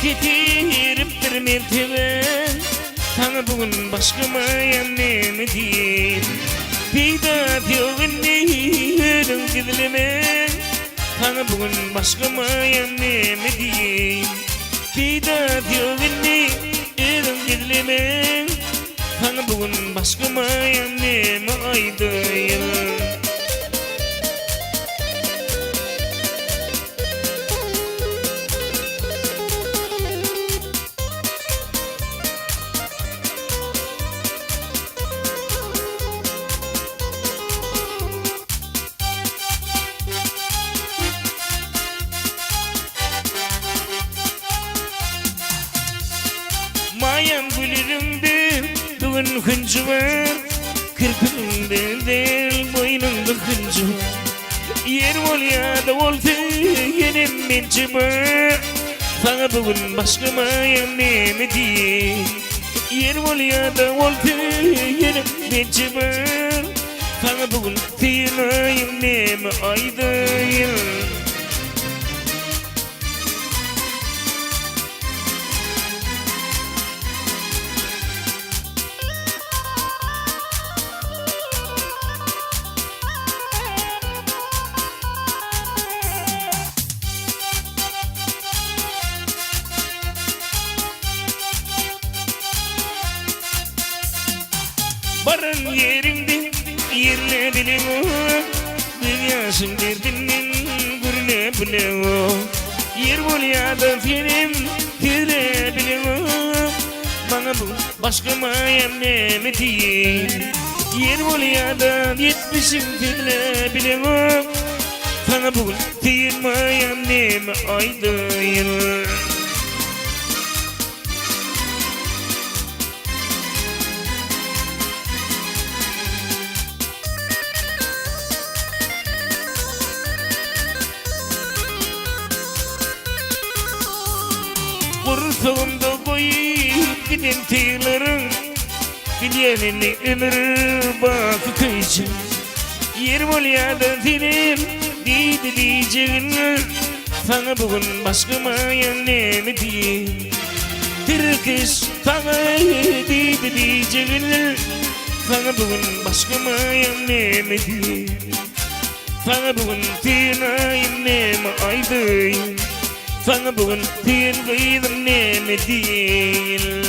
Titiriptir mertebe Sana bugün başkama yannem değil Bidat yok inni ölüm gizleme Sana bugün başkama yannem değil Bidat yok inni ölüm gizleme Sana bugün başkama yannem aydayım Mayam gülürümde bugün hıncı var Kırpımda değil boynumda hıncı var Yer ol ya da oldu yenim minci var Sana bugün başka mayam nemi değil Yer ol ya da oldu yenim minci var Sana bugün tiyinayım nemi aydayım Barın yerinde yerle bile o Dünyasın derdinin gürle bile o Yer bol ya da film gürle bile o Bana bu başka mayam nemi değil Yer bol ya da yetmişim gürle bile o Sana bu değil mayam nemi aydayım Kursağımda koyup giden tığların Bilyenini ömür bakıkayacağım Yer bol ya da film deydi diyeceğin Sana bugün başka mayam nemi değil Tırkış sana deydi diyeceğin Sana bugün başka mayam nemi değil Sana bugün tığınayım nemi aydayım Sana bugün tığın kıydım nemi değil